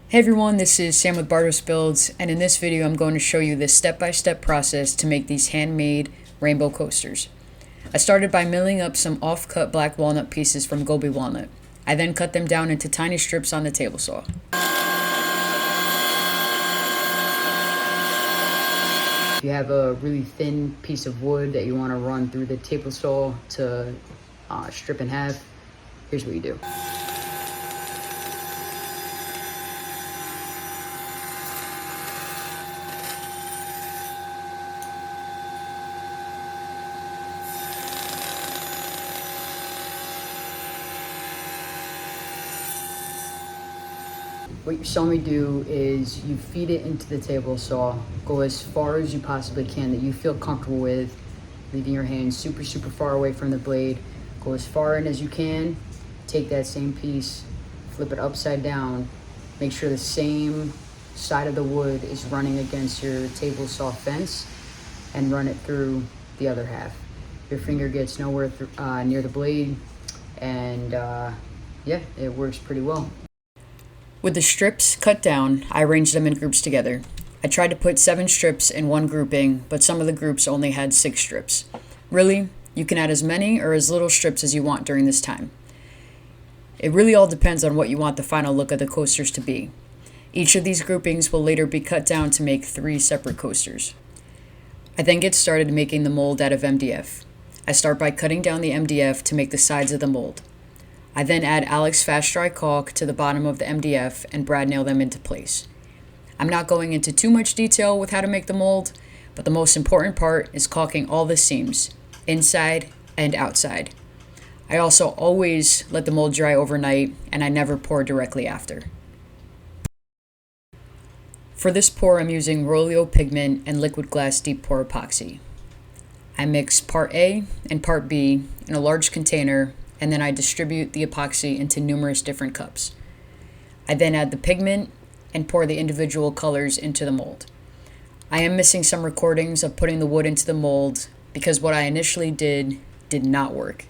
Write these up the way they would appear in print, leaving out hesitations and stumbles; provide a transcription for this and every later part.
Hey everyone, this is Sam with Bartos Builds, and in this video I'm going to show you the step-by-step process to make these handmade rainbow coasters. I started by milling up some off-cut black walnut pieces from Gobi walnut. I then cut them down into tiny strips on the table saw. If you have a really thin piece of wood that you want to run through the table saw to strip in half, here's what you do. What you saw me do is you feed it into the table saw, go as far as you possibly can that you feel comfortable with, leaving your hands super far away from the blade. Go as far in as you can, take that same piece, flip it upside down, make sure the same side of the wood is running against your table saw fence, and run it through the other half. Your finger gets nowhere near the blade, and yeah, it works pretty well. With the strips cut down, I arranged them in groups together. I tried to put 7 strips in one grouping, but some of the groups only had 6 strips. Really, you can add as many or as little strips as you want during this time. It really all depends on what you want the final look of the coasters to be. Each of these groupings will later be cut down to make 3 separate coasters. I then get started making the mold out of MDF. I start by cutting down the MDF to make the sides of the mold. I then add Alex Fast Dry caulk to the bottom of the MDF and brad nail them into place. I'm not going into too much detail with how to make the mold, but the most important part is caulking all the seams, inside and outside. I also always let the mold dry overnight, and I never pour directly after. For this pour, I'm using Rolio pigment and liquid glass deep pour epoxy. I mix part A and part B in a large container, and then I distribute the epoxy into numerous different cups. I then add the pigment and pour the individual colors into the mold. I am missing some recordings of putting the wood into the mold because what I initially did not work.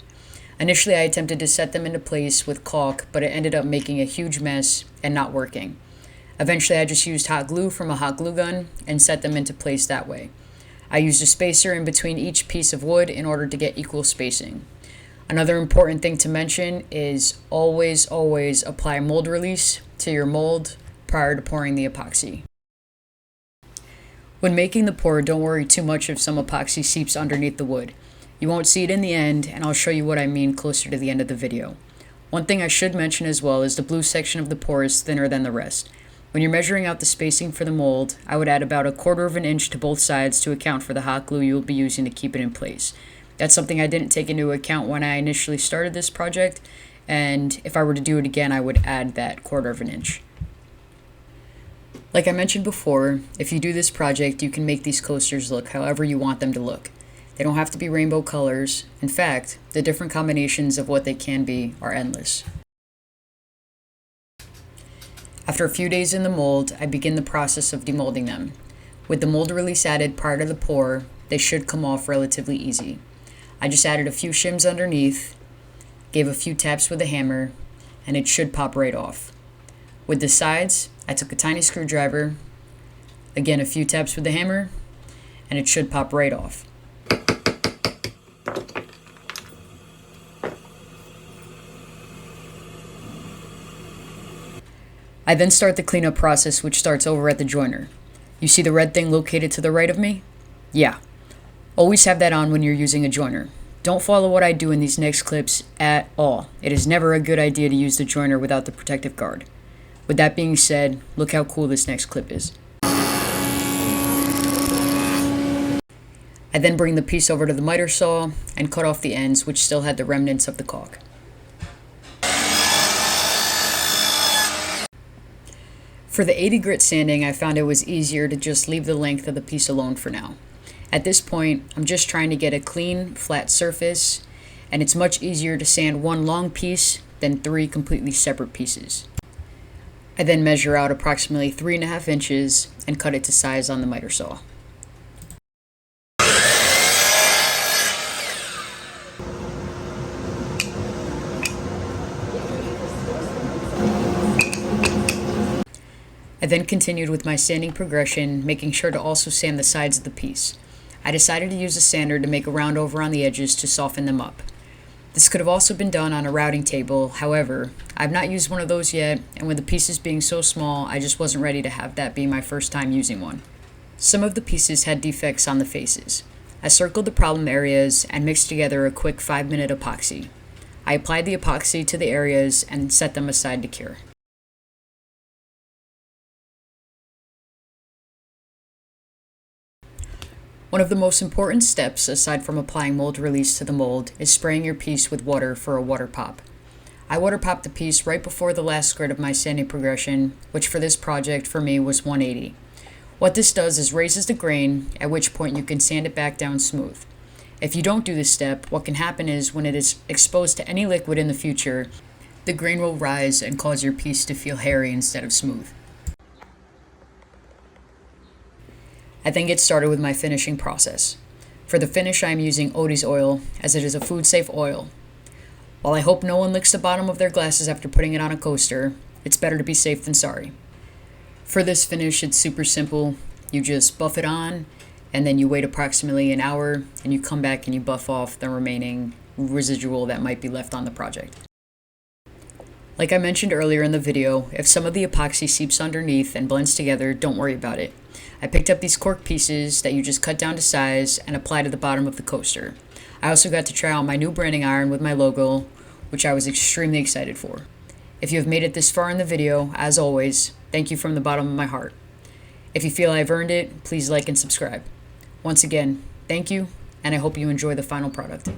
Initially I attempted to set them into place with caulk, but it ended up making a huge mess and not working. Eventually I just used hot glue from a hot glue gun and set them into place that way. I used a spacer in between each piece of wood in order to get equal spacing. Another important thing to mention is always apply mold release to your mold prior to pouring the epoxy. When making the pour, don't worry too much if some epoxy seeps underneath the wood. You won't see it in the end, and I'll show you what I mean closer to the end of the video. One thing I should mention as well is the blue section of the pour is thinner than the rest. When you're measuring out the spacing for the mold, I would add about 1/4 of an inch to both sides to account for the hot glue you'll be using to keep it in place. That's something I didn't take into account when I initially started this project, and if I were to do it again, I would add that 1/4 of an inch. Like I mentioned before, if you do this project, you can make these coasters look however you want them to look. They don't have to be rainbow colors. In fact, the different combinations of what they can be are endless. After a few days in the mold, I begin the process of demolding them. With the mold release added prior to the pour, they should come off relatively easy. I just added a few shims underneath, gave a few taps with a hammer, and it should pop right off. With the sides, I took a tiny screwdriver, again a few taps with the hammer, and it should pop right off. I then start the cleanup process, which starts over at the joiner. You see the red thing located to the right of me? Yeah. Always have that on when you're using a joiner. Don't follow what I do in these next clips at all. It is never a good idea to use the joiner without the protective guard. With that being said, look how cool this next clip is. I then bring the piece over to the miter saw and cut off the ends, which still had the remnants of the caulk. For the 80 grit sanding, I found it was easier to just leave the length of the piece alone for now. At this point, I'm just trying to get a clean, flat surface, and it's much easier to sand one long piece than 3 completely separate pieces. I then measure out approximately 3.5 inches and cut it to size on the miter saw. I then continued with my sanding progression, making sure to also sand the sides of the piece. I decided to use a sander to make a round over on the edges to soften them up. This could have also been done on a routing table, however, I've not used one of those yet, and with the pieces being so small, I just wasn't ready to have that be my first time using one. Some of the pieces had defects on the faces. I circled the problem areas and mixed together a quick 5-minute epoxy. I applied the epoxy to the areas and set them aside to cure. One of the most important steps, aside from applying mold release to the mold, is spraying your piece with water for a water pop. I water popped the piece right before the last squirt of my sanding progression, which for this project for me was 180. What this does is raises the grain, at which point you can sand it back down smooth. If you don't do this step, what can happen is when it is exposed to any liquid in the future, the grain will rise and cause your piece to feel hairy instead of smooth. I then get started with my finishing process. For the finish, I am using Odie's oil, as it is a food-safe oil. While I hope no one licks the bottom of their glasses after putting it on a coaster, it's better to be safe than sorry. For this finish, it's super simple. You just buff it on, and then you wait approximately an hour, and you come back and you buff off the remaining residual that might be left on the project. Like I mentioned earlier in the video, if some of the epoxy seeps underneath and blends together, don't worry about it. I picked up these cork pieces that you just cut down to size and apply to the bottom of the coaster. I also got to try out my new branding iron with my logo, which I was extremely excited for. If you have made it this far in the video, as always, thank you from the bottom of my heart. If you feel I've earned it, please like and subscribe. Once again, thank you, and I hope you enjoy the final product.